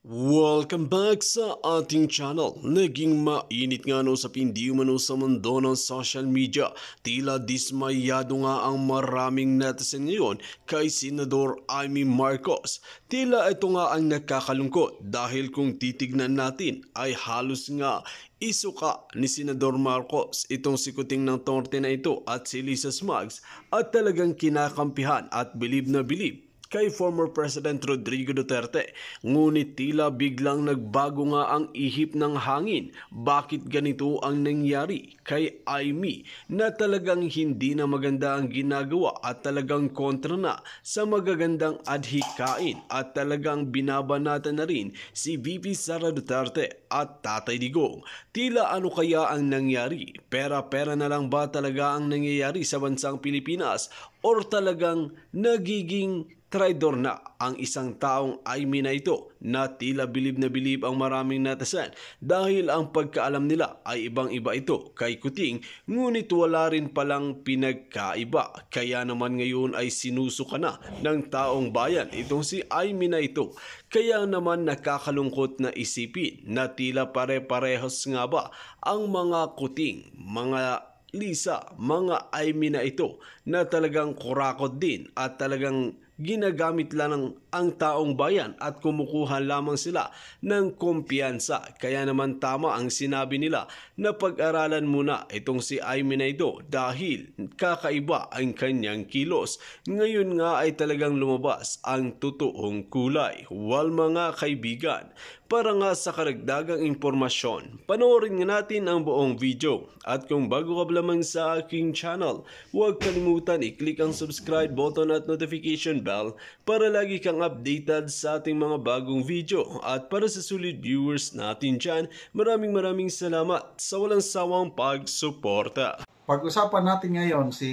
Welcome back sa ating channel. Naging mainit nga no sa hindi umano sa mundo ng social media. Tila dismayado nga ang maraming netizen ngayon kay Senador Amy Marcos. Tila ito nga ang nakakalungkot dahil kung titignan natin ay halos nga isuka ni Senador Marcos itong sikuting ng torte na ito at si Lisa Smugs at talagang kinakampihan at bilib na bilib kay former President Rodrigo Duterte. Ngunit tila biglang nagbago nga ang ihip ng hangin. Bakit ganito ang nangyari kay Amy na talagang hindi na maganda ang ginagawa at talagang kontra na sa magagandang adhikain at talagang binabanatan na rin si VP Sara Duterte at Tatay Digong. Tila ano kaya ang nangyari? Pera-pera na lang ba talaga ang nangyayari sa bansang Pilipinas or talagang nagiging traidor na ang isang taong Amy na ito na tila bilib na bilib ang maraming netizen dahil ang pagkaalam nila ay ibang-iba ito kay Kuting, ngunit wala rin palang pinagkaiba. Kaya naman ngayon ay sinusuka na ng taong bayan itong si Amy na ito. Kaya naman nakakalungkot na isipin na tila pare-parehos nga ba ang mga Kuting, mga Lisa, mga Amy na ito na talagang kurakot din at talagang ginagamit lang ang taong bayan at kumukuha lamang sila ng kumpiyansa. Kaya naman tama ang sinabi nila na pag-aralan muna itong si Amy na ito dahil kakaiba ang kanyang kilos. Ngayon nga ay talagang lumabas ang totoong kulay. Well mga kaibigan, para nga sa karagdagang impormasyon, panoorin nga natin ang buong video. At kung bago ka lamang sa aking channel, huwag kalimutan i-click ang subscribe button at notification bell para lagi kang updated sa ating mga bagong video. At para sa solid viewers natin dyan, maraming salamat sa walang sawang pagsuporta. Pag-usapan natin ngayon si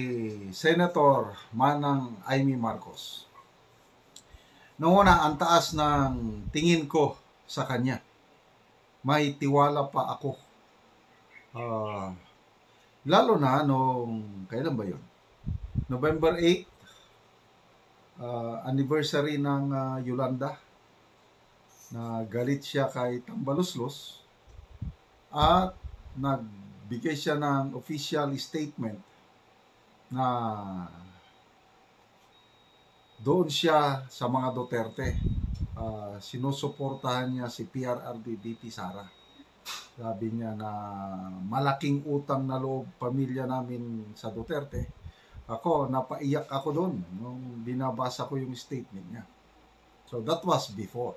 Senator Manang Amy Marcos. Noong una, ang taas ng tingin ko sa kanya. May tiwala pa ako. Lalo na nung, kailan ba yun? November 8, anniversary ng Yolanda, na galit siya kay Tambaluslos at nagbigay siya ng official statement na doon siya sa mga Duterte. Sinusuportahan niya si PRRD VP Sara. Sabi niya na malaking utang na loob pamilya namin sa Duterte. Ako, napaiyak ako doon nung binabasa ko yung statement niya. So that was before.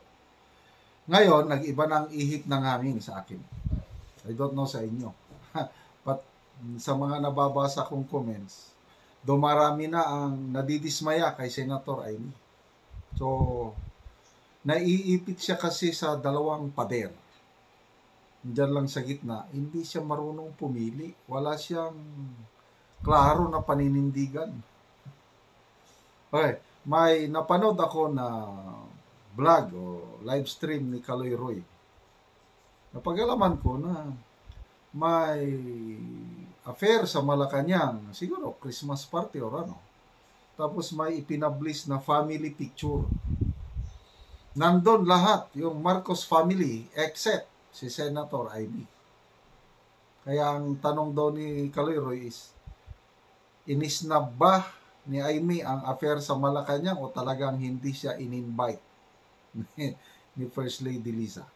Ngayon, nag-iba ng ihip ng hangin sa akin. I don't know sa inyo. But sa mga nababasa kong comments, dumarami na ang nadidismaya kay Senator Amy. So, naiipit siya kasi sa dalawang pader. Diyan lang sa gitna, hindi siya marunong pumili. Wala siyang klaro na paninindigan. Okay, may napanood ako na vlog o live stream ni Kaloy Roy. Napag-alaman ko na may affair sa Malacanang, siguro Christmas party or ano. Tapos may ipinablis na family picture. Nandun lahat, yung Marcos family, except si Senator Amy. Kaya ang tanong daw ni Kaloy Roy is, inisnab ba ni Amy ang affair sa Malacanang o talagang hindi siya in-invite ni First Lady Lisa?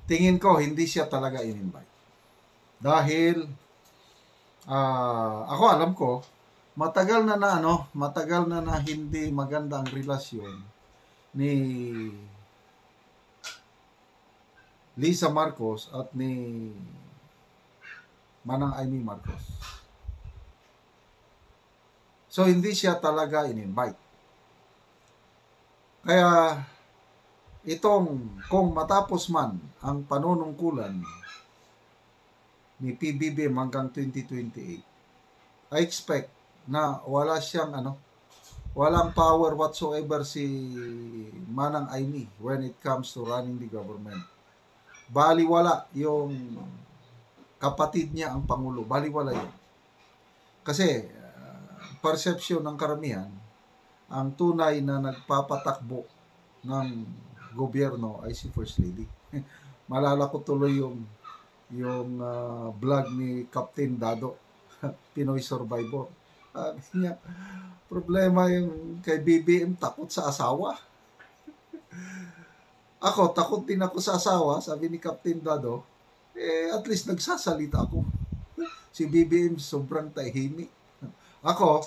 Tingin ko, hindi siya talaga in-invite. Dahil, ako alam ko, matagal na hindi maganda ang relasyon ni Lisa Marcos at ni Manang Amy Marcos. So, hindi siya talaga in-invite. Kaya, kung matapos man ang panunungkulan ni PBBM hanggang 2028, I expect na walang power whatsoever si Manang Amy when it comes to running the government. Baliwala yung kapatid niya ang Pangulo. Baliwala yun. Kasi, perception ng karamihan, ang tunay na nagpapatakbo ng gobyerno ay si First Lady. Malala ko tuloy yung vlog ni Captain Dado, Pinoy Survivor. Sabi niya, problema yung kay BBM, takot sa asawa. Ako, takot din ako sa asawa, sabi ni Captain Dado. At least nagsasalita ako. Si BBM sobrang tahimik. Ako,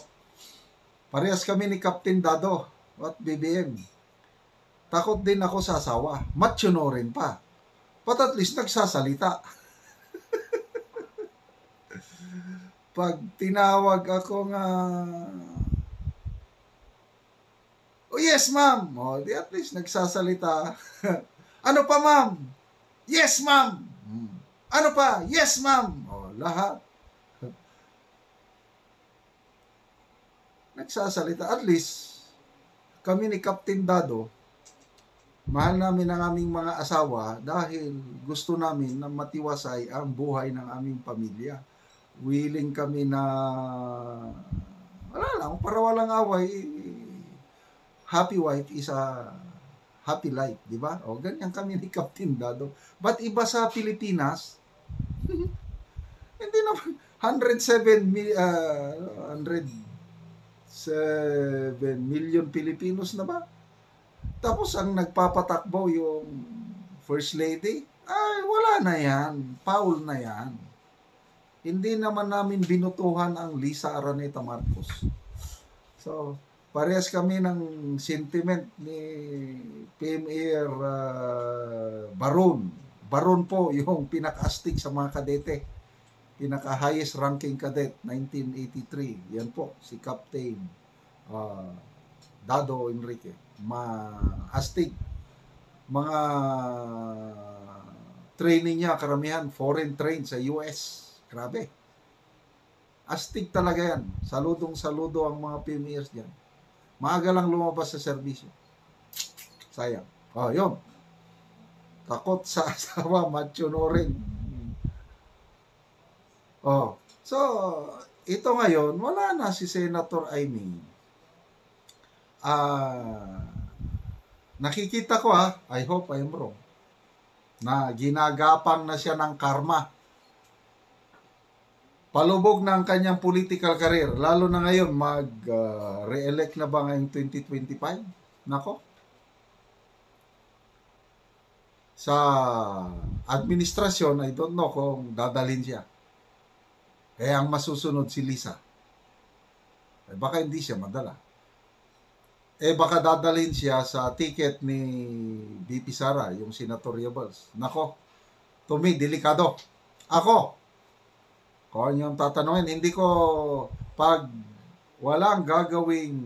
parehas kami ni Captain Dado at BBM. Takot din ako sa asawa. Macho rin pa. But at least nagsasalita. Pag tinawag ako nga, oh yes ma'am, di at least nagsasalita. Ano pa ma'am? Yes ma'am. Ano pa? Yes ma'am. Lahat. Nagsasalita. At least, kami ni Captain Dado, mahal namin ang aming mga asawa dahil gusto namin na matiwasay ang buhay ng aming pamilya. Willing kami na, wala lang, para walang away, happy wife is a happy life, di ba? Ganyan kami ni Captain Dado. But iba sa Pilipinas, hindi naman, 107 million Pilipinos na ba? Tapos ang nagpapatakbo yung First Lady, ay wala na yan, foul na yan. Hindi naman namin binutuhan ang Lisa Araneta Marcos. So, parehas kami ng sentiment ni PMR Baron. Baron po yung pinaka-astig sa mga kadete. Pinaka-highest ranking cadet, 1983. Yan po, si Captain Dado Enrique. Astig. Mga training niya, karamihan, foreign trained sa US. Grabe. Astig talaga yan. Saludong-saludo ang mga PMEers dyan. Maaga lang lumabas sa serbisyo. Sayang. Yun. Takot sa asawa, macho rin. So, ito ngayon, wala na si Senator Amy. Nakikita ko I hope I'm wrong, na ginagapang na siya ng karma. Palubog ng kanyang political career, lalo na ngayon, mag-re-elect na ba ngayong 2025? Nako. Sa administrasyon, I don't know kung dadalhin siya. Kaya ang masusunod si Lisa. Baka hindi siya madala. Baka dadalhin siya sa ticket ni VP Sara, yung senatoriables. Nako, to me, delikado. Ako, kung yung tatanungin, hindi ko, pag walang gagawing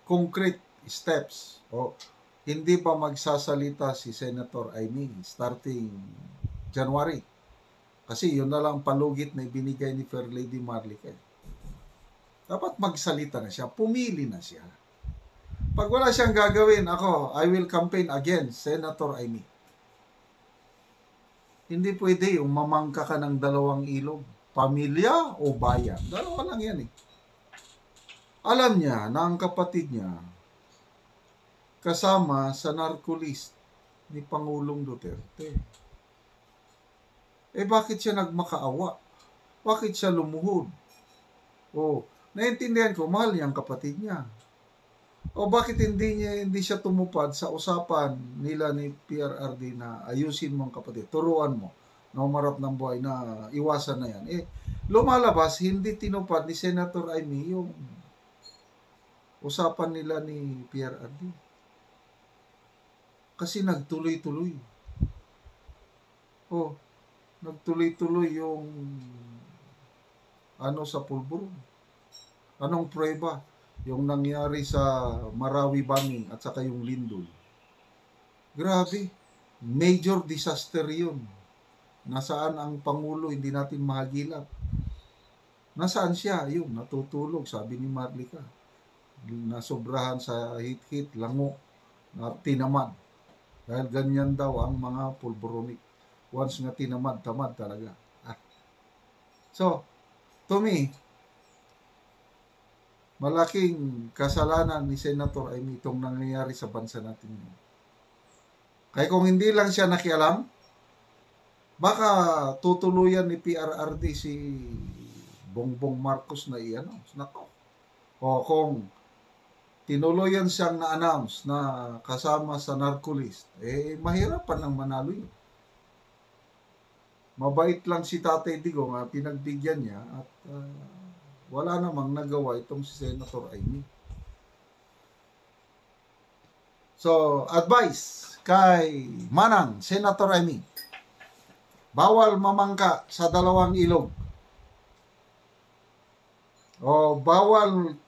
concrete steps, hindi pa magsasalita si Senator Amy starting January. Kasi yun na lang palugit na ibinigay ni Fair Lady Marlica. Dapat magsalita na siya, pumili na siya. Pag wala siyang gagawin, ako, I will campaign against Senator Amy. Hindi pwede yung mamangka ka ng dalawang ilog. Pamilya o bayan. Dalawa lang yan Alam niya na ang kapatid niya kasama sa narco-list ni Pangulong Duterte. Bakit siya nagmakaawa? Bakit siya lumuhod? Naintindihan ko, mahal niya ang kapatid niya. Bakit hindi siya tumupad sa usapan nila ni PRRD na ayusin mo ang kapatid, turuan mo na umarap ng buhay, na iwasan na yan. Lumalabas, hindi tinupad ni Senator Amy yung usapan nila ni PRRD. Kasi nagtuloy-tuloy. Nagtuloy-tuloy yung sa pulburo. Anong prueba? Yung nangyari sa Marawi bombing at saka yung Lindol. Grabe. Major disaster yun. Nasaan ang Pangulo, hindi natin mahagilap. Nasaan siya? Yun, natutulog, sabi ni Marlica. Nasobrahan sa hit-hit, lango, na tinamad. Dahil ganyan daw ang mga pulboronic. Once nga tinamad, tamad talaga. So, to me, malaking kasalanan ni Senator Amy itong nangyayari sa bansa natin. Kaya kung hindi lang siya nakialam, baka tutuluyan ni PRRD si Bongbong Marcos na iyan. Nako. O kung tinuloyan siyang na-announce na kasama sa narco-list, mahirapan ang manalo yun. Mabait lang si Tatay Digong, pinagbigyan niya at wala namang nagawa itong si Senator Amy. So, advice kay Manang, Senator Amy, bawal mamangka sa dalawang ilog. O bawal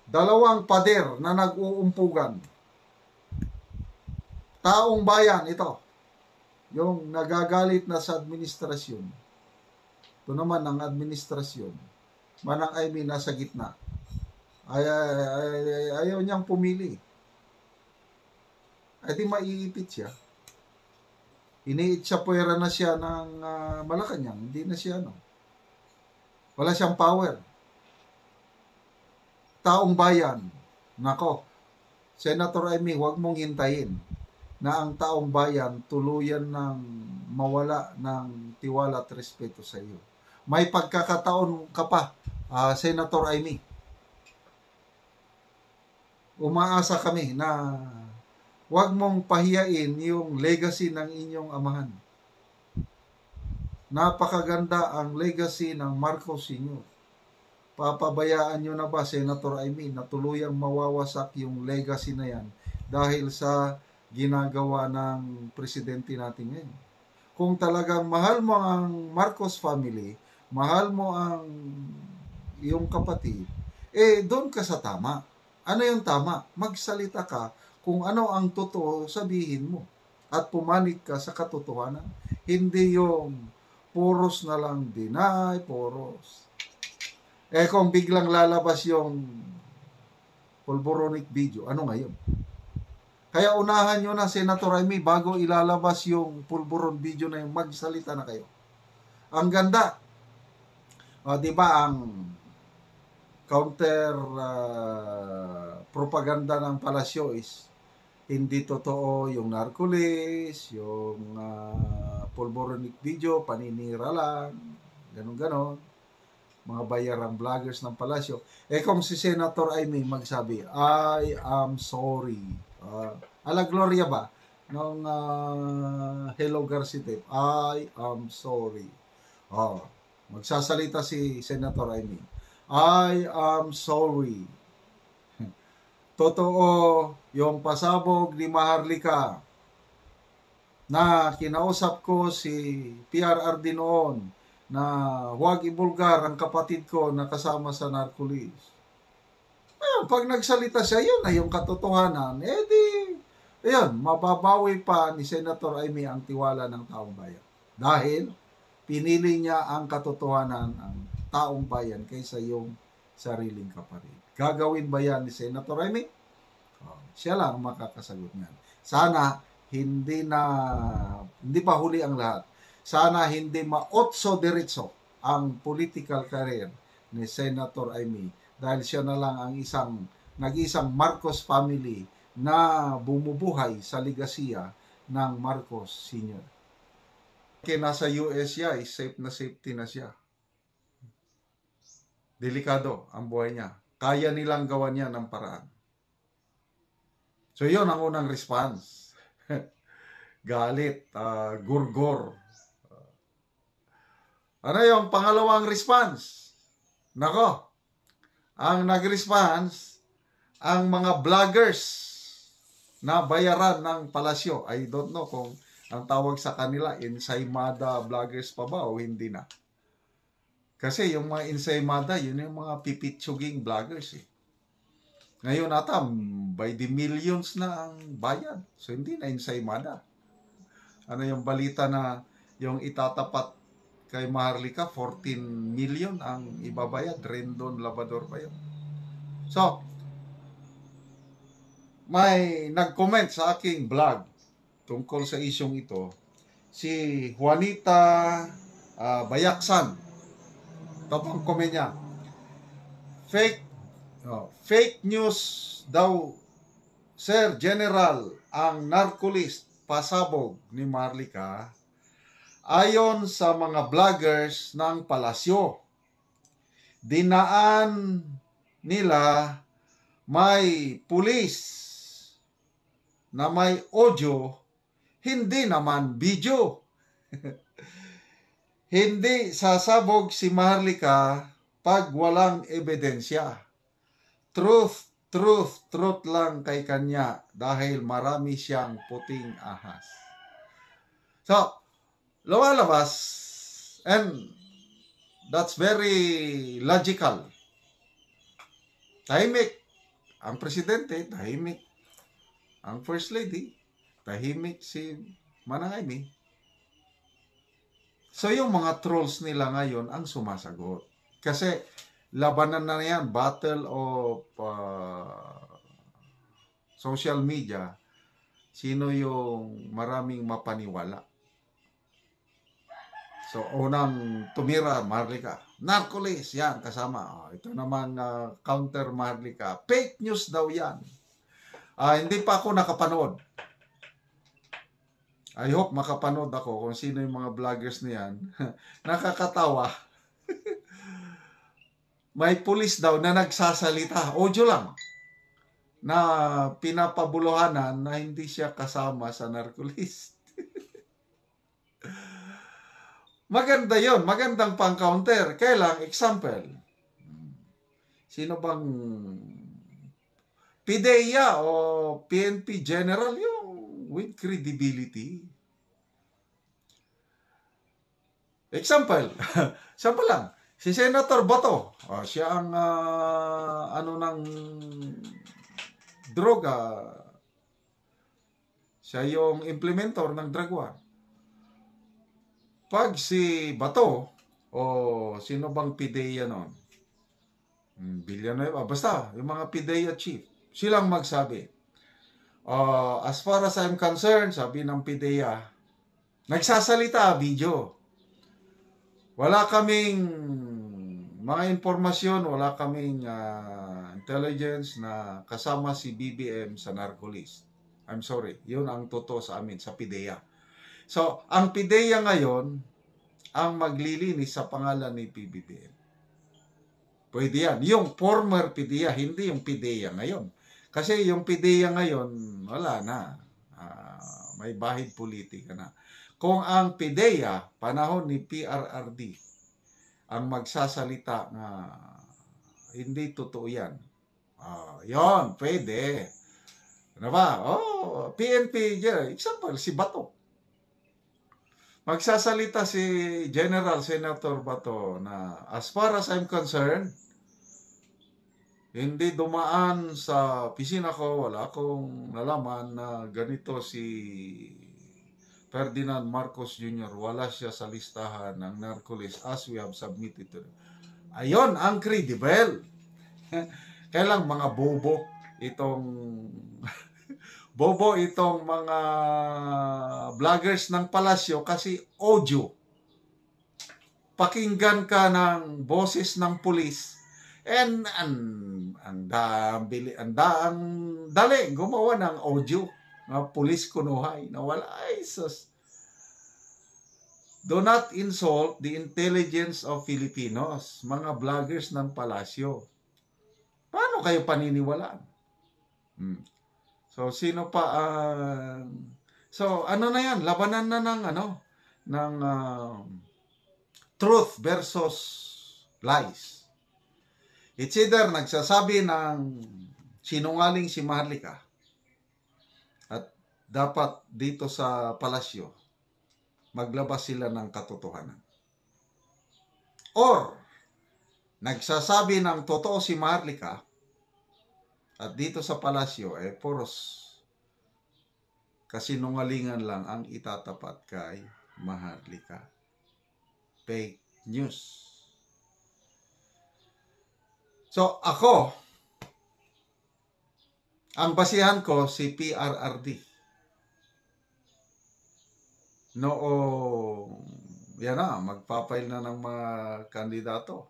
dalawang pader na nag-uumpugan. Taong bayan ito, yung nagagalit na sa administrasyon. Ito naman ang administrasyon. Manang Amy nasa gitna. Ayaw niyang pumili. Ay di maiipit siya. Iniit siya, puwera na siya ng Malacanang. Hindi na siya, wala siyang power. Taong bayan, nako, Senator Amy, huwag mong hintayin na ang taong bayan tuluyan ng mawala ng tiwala at respeto sa iyo. May pagkakataon ka pa, Senator Amy. Umaasa kami na huwag mong pahiyain yung legacy ng inyong amahan. Napakaganda ang legacy ng Marcos Sr. Papabayaan nyo na ba, Senator Amy, na tuluyang mawawasak yung legacy na yan dahil sa ginagawa ng presidente natin ngayon? Kung talagang mahal mo ang Marcos family, mahal mo ang iyong kapatid, doon ka sa tama. Ano yung tama? Magsalita ka kung ano ang totoo, sabihin mo. At pumanig ka sa katotohanan. Hindi yung puros na lang deny, puros. Kung biglang lalabas yung pulboronic video, ano ngayon? Kaya unahan nyo na, Senator Amy, bago ilalabas yung pulboron video na yung magsalita na kayo. Ang ganda. Diba ang counter propaganda ng palasyo is hindi totoo yung narco-list, yung pulboronic video, paninira lang, ganon-ganon. Mga bayarang vloggers ng palasyo. Kung si Senator Amy magsabi, I am sorry. Ala Gloria ba? Nung Hello Garcia tape, I am sorry. Magsasalita si Senator Amy, I am sorry. Totoo yung pasabog ni Maharlika na kinausap ko si PRRD noon na huwag ibulgar ang kapatid ko na kasama sa narco-list. Pag nagsalita siya, yun na yung katotohanan. Mababawi pa ni Senator Amy ang tiwala ng taong bayan. Dahil pinili niya ang katotohanan, ang taong bayan kaysa yung sariling kapatid. Gagawin ba yan ni Senator Amy? Siya lang makakasagot niyan. Sana hindi pa huli ang lahat. Sana hindi ma-otso diretso ang political career ni Senator Amy dahil siya na lang ang nag-isang Marcos family na bumubuhay sa legasiya ng Marcos Sr. Kaya nasa US siya, safe na safety na siya. Delikado ang buhay niya. Kaya nilang gawan niya ng paraan. So yun ang unang response. Galit, gurgor. Ano yung pangalawang response? Nako, ang nag-response, ang mga vloggers na bayaran ng palasyo. I don't know kung ang tawag sa kanila, ensaymada vloggers pa ba o hindi na. Kasi yung mga ensaymada, yun yung mga pipitsuging vloggers Ngayon ata, by the millions na ang bayad. So hindi na ensaymada. Ano yung balita na yung itatapat kay Maharlika, 14 million ang ibabayad. Rendon Labrador pa yun. So, may nag-comment sa aking vlog tungkol sa isyong ito. Si Juanita Bayaksan. Ito ang comment niya. Fake news daw, Sir General ang narcolist pasabog ni Maharlika ayon sa mga vloggers ng palasyo. Dinaan nila may pulis na may audio, hindi naman video. Hindi sasabog si Maharlika pag walang ebidensya. Truth, truth, truth lang kay kanya dahil marami siyang puting ahas. So, lumalabas, and that's very logical. Tahimik ang presidente, tahimik ang first lady, tahimik si Manang Amy. So yung mga trolls nila ngayon ang sumasagot. Kasi labanan na yan, battle of social media, sino yung maraming mapaniwala. So unang tumira, Maharlika. Narcolis, yan, kasama. Ito naman counter Maharlika. Fake news daw yan. Hindi pa ako nakapanood. I hope makapanood ako kung sino yung mga vloggers niyan. Nakakatawa. May pulis daw na nagsasalita. Audio lang. Na pinapabuluhanan na hindi siya kasama sa narcolist. Maganda yon, magandang pang-counter. Kailang, example. Sino bang PIDEA o PNP General yung with credibility? Example. Sample lang. Si Senator Bato. Siya ang ng droga. Siya yung implementor ng drug war. Pag si Bato o sino bang PIDEA noon? Villanueva. Basta, yung mga PIDEA chief. Silang magsabi. As far as I'm concerned, sabi ng PIDEA, nagsasalita, video. Wala kaming mga impormasyon, wala kaming intelligence na kasama si BBM sa narcolist. I'm sorry, yun ang totoo sa amin, sa PIDEA. So, ang PIDEA ngayon, ang maglilinis sa pangalan ni BBM. Pwede yan. Yung former PIDEA, hindi yung PIDEA ngayon. Kasi yung PIDEA ngayon, wala na. May bahid politika na. Kung ang PIDEA, panahon ni PRRD, ang magsasalita na hindi totoo yan. Yon, pwede. Ano ba? PNP, example, si Bato. Magsasalita si General Senator Bato na as far as I'm concerned, hindi dumaan sa pisina ko, wala akong nalaman na ganito si Ferdinand Marcos Jr. Wala siya sa listahan ng narcolist as we have submitted to them. Ayon ang credible. Kailang mga bobo itong mga vloggers ng palasyo kasi audio. Pakinggan ka ng boses ng pulis and ang dali gumawa ng audio ng pulis kunuhay na wala. Ay, sus. Do not insult the intelligence of Filipinos, mga vloggers ng palasyo. Paano kayo paniniwalaan? So, sino pa so, ano na yan? Labanan na ng truth versus lies. It's either nagsasabi ng sinungaling si Maharlika at dapat dito sa palasyo maglabas sila ng katotohanan. Or, nagsasabi ng totoo si Maharlika at dito sa palasyo, puros kasinungalingan lang ang itatapat kay Maharlika. Fake news. So, ako, ang basihan ko si PRRD. Yan na, magpapail na ng mga kandidato.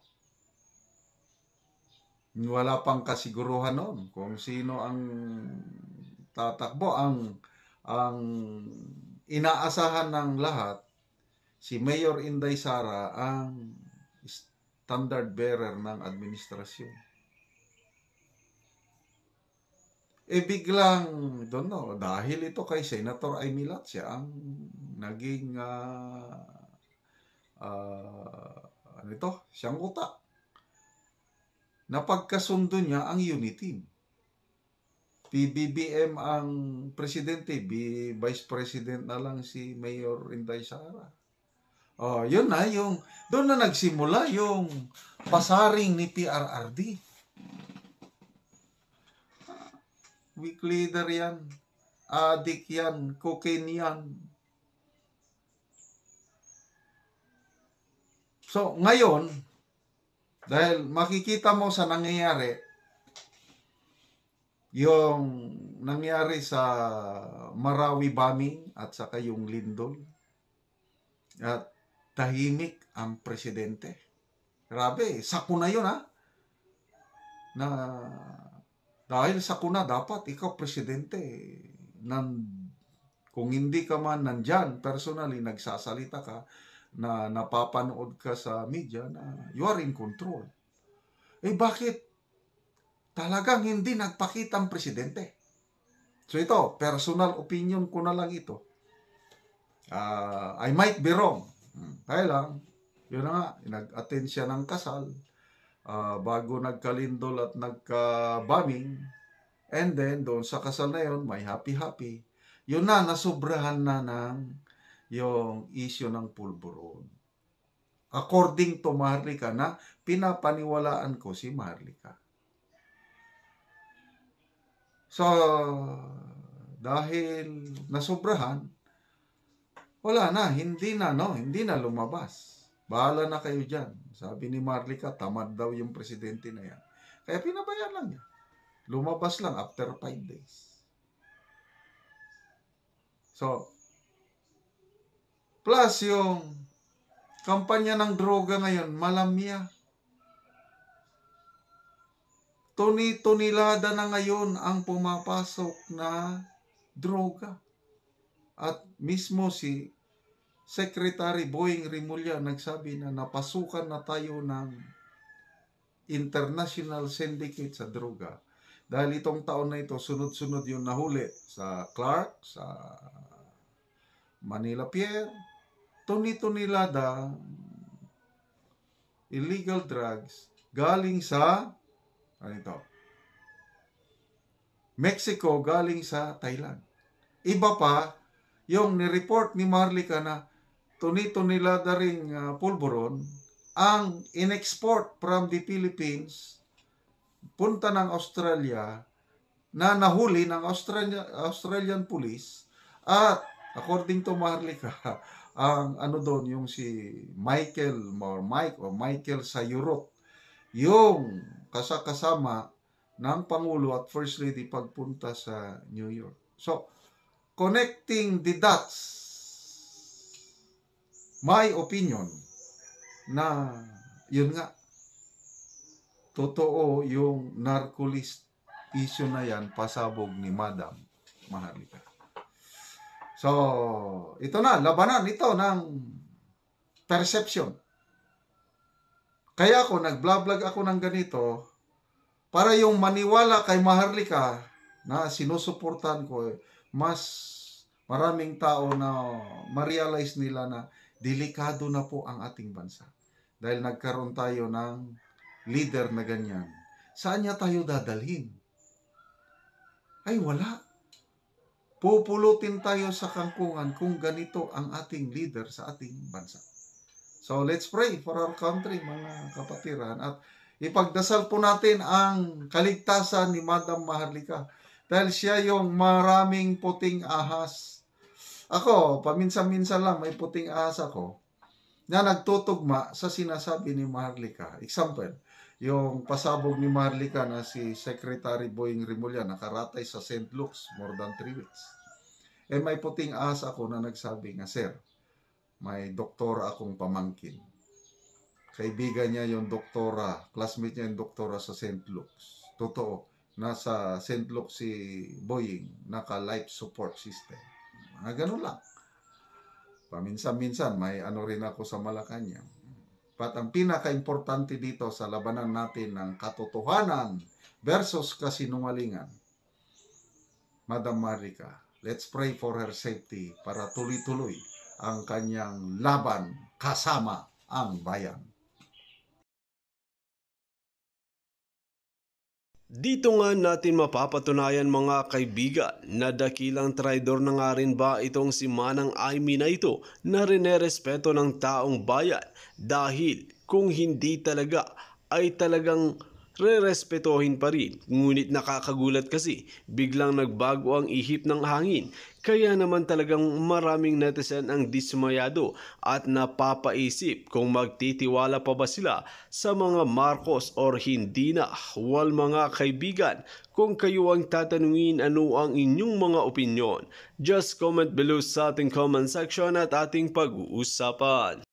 Wala pang kasiguruhan noon kung sino ang tatakbo. Ang ang inaasahan ng lahat, si Mayor Inday Sara ang standard bearer ng administrasyon. Biglang, don't know, dahil ito kay Senator Amy Lat, siya ang naging siyang utak. Napagkasundo niya ang unity. PBBM ang presidente, vice president na lang si Mayor Inday Sara. Yun na, doon na nagsimula yung pasaring ni PRRD. Weak leader yan, adik yan, cocaine yan. So, ngayon, dahil makikita mo sa nangyayari, yung nangyari sa Marawi bombing at saka yung Lindol, at tahimik ang presidente. Grabe, sakuna yun ha. Na dahil sakuna, dapat ikaw presidente. Kung hindi ka man nandyan, personally, nagsasalita ka, na napapanood ka sa media na you are in control. Bakit talagang hindi nagpakita ang presidente? So ito, personal opinion ko na lang ito. I might be wrong. Kaya lang, yun na nga, nag-attend siya ng kasal bago nagkalindol at nagka-bombing. And then, doon sa kasal na yun, may happy-happy. Yun na, nasubrahan na ng yung issue ng pulburon. According to Maharlika, na pinapaniwalaan ko si Maharlika. So, dahil nasubrahan, wala na, hindi na lumabas. Bahala na kayo dyan. Sabi ni Maharlika, tamad daw yung presidente na yan. Kaya pinabayaan lang niya. Lumabas lang after 5 days. So, plus yung kampanya ng droga ngayon, malamya. Tuni-tunilada na ngayon ang pumapasok na droga. At mismo si Secretary Boying Rimulya nagsabi na napasukan na tayo ng international syndicate sa droga. Dahil itong taon na ito, sunod-sunod yung nahuli sa Clark, sa Manila Pier, tuni-tunilada illegal drugs galing sa Mexico, galing sa Thailand. Iba pa yung ni-report ni Maharlika na tuni-tunilada ring pulburon ang in-export from the Philippines punta ng Australia na nahuli ng Australian police. At according to Maharlika, ang doon yung si Michael Sayurot, yung kasama ng Pangulo at First Lady pagpunta sa New York. So, connecting the dots, my opinion, na yun nga, totoo yung narcolist issue na yan, pasabog ni Madam Maharlika. So, ito na, labanan ito ng perception. Kaya ako, nag-vlog ako ng ganito, para yung maniwala kay Maharlika na sinusuportan ko, mas maraming tao na ma-realize nila na delikado na po ang ating bansa. Dahil nagkaroon tayo ng leader na ganyan. Saan niya tayo dadalhin? Ay wala. Pupulutin tayo sa kangkungan kung ganito ang ating leader sa ating bansa. So let's pray for our country, mga kapatiran, at ipagdasal po natin ang kaligtasan ni Madam Maharlika dahil siya yung maraming puting ahas. Ako, paminsan-minsan lang may puting ahas ako na nagtutugma sa sinasabi ni Maharlika. Example, yung pasabog ni Maharlika na si Secretary Boying Rimulya nakaratay sa St. Luke's more than 3 weeks. May puting ahas ako na nagsabi nga, Sir, may doktora akong pamangkin. Kaibigan niya yung doktora, classmate niya yung doktora sa St. Luke's. Totoo, nasa St. Luke's si Boying, naka-life support system. Ganun lang. Paminsan-minsan may ano rin ako sa Malacanang. But ang pinaka-importante dito sa labanan natin ng katotohanan versus kasinungalingan, Madam Marika, let's pray for her safety para tuloy-tuloy ang kanyang laban kasama ang bayan. Dito nga natin mapapatunayan mga kaibigan na dakilang traidor na nga rin ba itong si Manang Aimee na ito na rinerespeto ng taong bayan, dahil kung hindi talaga ay talagang rerespetohin pa rin. Ngunit nakakagulat kasi biglang nagbago ang ihip ng hangin, kaya naman talagang maraming netizen ang dismayado at napapaisip kung magtitiwala pa ba sila sa mga Marcos or hindi na. Well mga kaibigan, kung kayo ang tatanungin, ano ang inyong mga opinyon? Just comment below sa ating comment section at ating pag-uusapan.